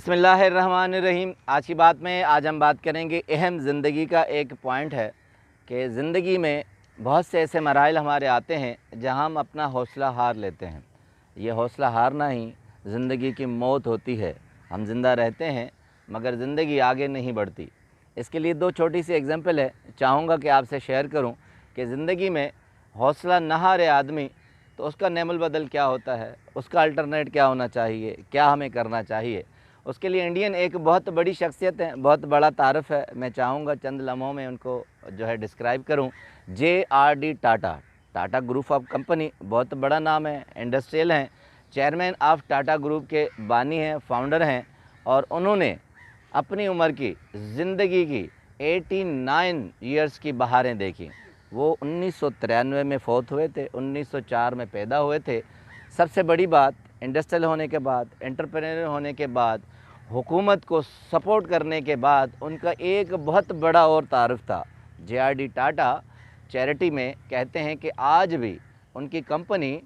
बिस्मिल्लाहिर्रहमानिर्रहीम। आज की बात में आज हम बात करेंगे अहम ज़िंदगी का एक पॉइंट है कि ज़िंदगी में बहुत से ऐसे मराइल हमारे आते हैं जहां हम अपना हौसला हार लेते हैं। ये हौसला हारना ही ज़िंदगी की मौत होती है। हम ज़िंदा रहते हैं मगर ज़िंदगी आगे नहीं बढ़ती। इसके लिए दो छोटी सी एग्जांपल है, चाहूँगा कि आपसे शेयर करूं कि ज़िंदगी में हौसला न हारे आदमी तो उसका नेमुल बदल क्या होता है, उसका अल्टरनेट क्या होना चाहिए, क्या हमें करना चाहिए। उसके लिए इंडियन एक बहुत बड़ी शख्सियत है, बहुत बड़ा तारफ़ है। मैं चाहूँगा चंद लम्हों में उनको जो है डिस्क्राइब करूँ। JRD Tata, Tata group of company, बहुत बड़ा नाम है, इंडस्ट्रियल हैं, चेयरमैन ऑफ टाटा ग्रुप के बानी हैं, फाउंडर हैं। और उन्होंने अपनी उम्र की ज़िंदगी की 89 ईयर्स की बहारें देखी। वो 1993 में फ़ौत हुए थे, 1904 में पैदा हुए थे। सबसे बड़ी बात, इंडस्ट्रियल होने के बाद, एंटरप्रेन्योर होने के बाद, हुकूमत को सपोर्ट करने के बाद उनका एक बहुत बड़ा और तारुफ था। JRD टाटा चैरिटी में कहते हैं कि आज भी उनकी कंपनी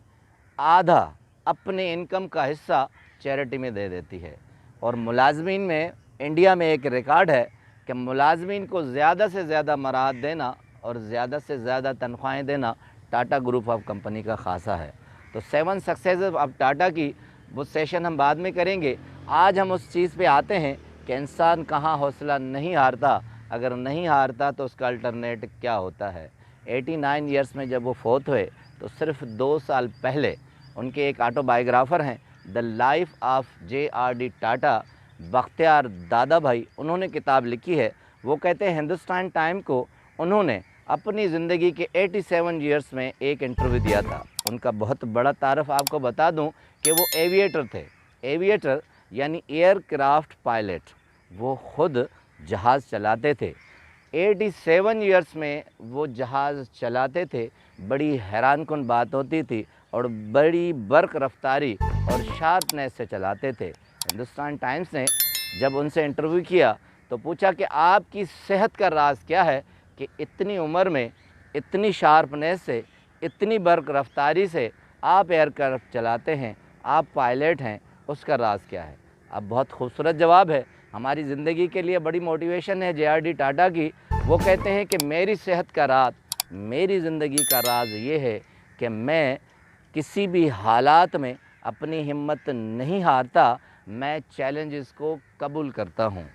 आधा अपने इनकम का हिस्सा चैरिटी में दे देती है। और मुलाजमीन में इंडिया में एक रिकॉर्ड है कि मुलाजमीन को ज़्यादा से ज़्यादा मराहत देना और ज़्यादा से ज़्यादा तनख्वाहें देना टाटा ग्रुप ऑफ कंपनी का खासा है। तो 7 सक्सेस ऑफ टाटा की वो सेशन हम बाद में करेंगे। आज हम उस चीज़ पे आते हैं कि इंसान कहाँ हौसला नहीं हारता, अगर नहीं हारता तो उसका अल्टरनेट क्या होता है। 89 ईयर्स में जब वो फ़ौत हुए तो सिर्फ 2 साल पहले उनके एक ऑटोबायोग्राफ़र हैं, the life of JRD Tata, Bakhtiyar दादा भाई, उन्होंने किताब लिखी है। वो कहते हैं हिंदुस्तान टाइम को उन्होंने अपनी ज़िंदगी के 87 ईयर्स में एक इंटरव्यू दिया था। उनका बहुत बड़ा तारफ़ आपको बता दूं कि वो एविएटर थे। एविएटर यानी एयरक्राफ्ट पायलट, वो ख़ुद जहाज़ चलाते थे। 87 ईयर्स में वो जहाज़ चलाते थे। बड़ी हैरानकुन बात होती थी और बड़ी बर्क रफ्तारी और शार्पनेस से चलाते थे। हिंदुस्तान टाइम्स ने जब उनसे इंटरव्यू किया तो पूछा कि आपकी सेहत का राज क्या है कि इतनी उम्र में इतनी शार्पनेस से, इतनी बर्क रफ्तारी से आप एयरक्राफ्ट चलाते हैं, आप पायलट हैं, उसका राज क्या है। अब बहुत खूबसूरत जवाब है, हमारी ज़िंदगी के लिए बड़ी मोटिवेशन है JRD टाटा की। वो कहते हैं कि मेरी सेहत का राज, मेरी ज़िंदगी का राज ये है कि मैं किसी भी हालात में अपनी हिम्मत नहीं हारता, मैं चैलेंजेस को कबूल करता हूँ।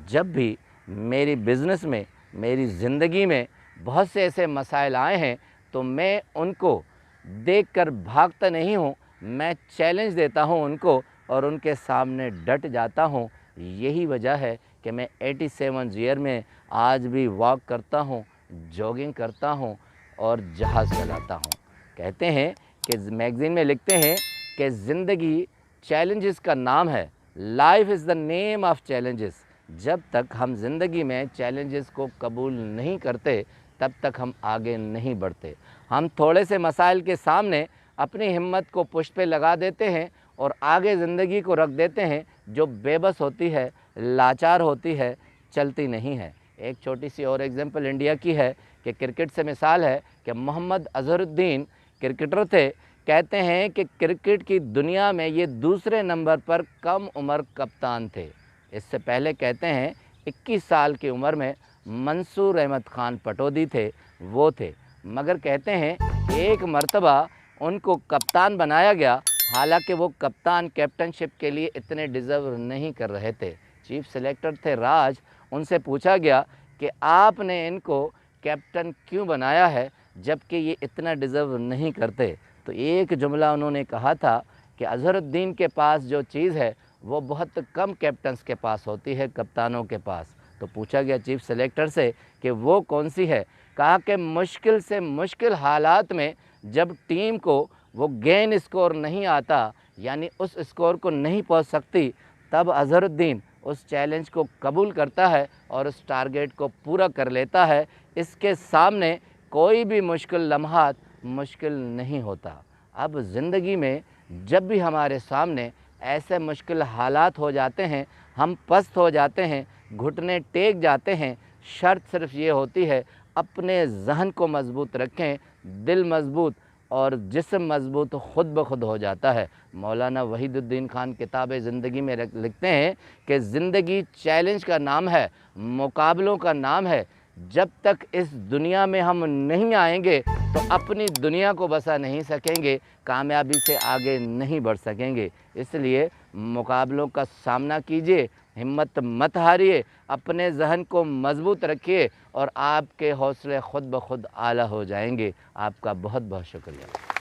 जब भी मेरी बिज़नेस में, मेरी ज़िंदगी में बहुत से ऐसे मसाइल आए हैं तो मैं उनको देखकर भागता नहीं हूँ, मैं चैलेंज देता हूँ उनको और उनके सामने डट जाता हूँ। यही वजह है कि मैं 87 ईयर में आज भी वॉक करता हूँ, जॉगिंग करता हूँ और जहाज़ चलाता हूँ। कहते हैं कि मैगज़ीन में लिखते हैं कि ज़िंदगी चैलेंजेस का नाम है, life is the name of challenges. जब तक हम ज़िंदगी में चैलेंजेस को कबूल नहीं करते तब तक हम आगे नहीं बढ़ते। हम थोड़े से मसाइल के सामने अपनी हिम्मत को पुश पे लगा देते हैं और आगे ज़िंदगी को रख देते हैं, जो बेबस होती है, लाचार होती है, चलती नहीं है। एक छोटी सी और एग्जांपल इंडिया की है कि क्रिकेट से मिसाल है कि मोहम्मद अज़हरुद्दीन क्रिकेटर थे। कहते हैं कि क्रिकेट की दुनिया में ये दूसरे नंबर पर कम उम्र कप्तान थे। इससे पहले कहते हैं 21 साल की उम्र में मंसूर अहमद ख़ान पटौदी थे, वो थे। मगर कहते हैं एक मर्तबा उनको कप्तान बनाया गया, हालांकि वो कप्तान कैप्टनशिप के लिए इतने डिज़र्व नहीं कर रहे थे। चीफ सेलेक्टर थे राज, उनसे पूछा गया कि आपने इनको कैप्टन क्यों बनाया है जबकि ये इतना डिज़र्व नहीं करते। तो एक जुमला उन्होंने कहा था कि अज़हरुद्दीन के पास जो चीज़ है वो बहुत कम कैप्टन्स के पास होती है, कप्तानों के पास। तो पूछा गया चीफ सेलेक्टर से कि वो कौन सी है। कहा कि मुश्किल से मुश्किल हालात में जब टीम को वो गेंद स्कोर नहीं आता, यानी उस स्कोर को नहीं पहुंच सकती, तब अज़हरुद्दीन उस चैलेंज को कबूल करता है और उस टारगेट को पूरा कर लेता है। इसके सामने कोई भी मुश्किल लम्हात मुश्किल नहीं होता। अब ज़िंदगी में जब भी हमारे सामने ऐसे मुश्किल हालात हो जाते हैं, हम पस्त हो जाते हैं, घुटने टेक जाते हैं, शर्त सिर्फ ये होती है अपने ज़हन को मज़बूत रखें, दिल मज़बूत اور جسم مضبوط خود بخود ہو جاتا ہے۔ مولانا وحید الدین خان کتاب زندگی میں لکھتے ہیں کہ زندگی چیلنج کا نام ہے، مقابلوں کا نام ہے۔ جب تک اس دنیا میں ہم نہیں آئیں گے تو اپنی دنیا کو بسا نہیں سکیں گے، کامیابی سے آگے نہیں بڑھ سکیں گے۔ اس لیے مقابلوں کا سامنا کیجئے، ہمت مت ہاریے، اپنے ذہن کو مضبوط رکھیے اور آپ کے حوصلے خود بخود اعلیٰ ہو جائیں گے۔ آپ کا بہت بہت شکریہ۔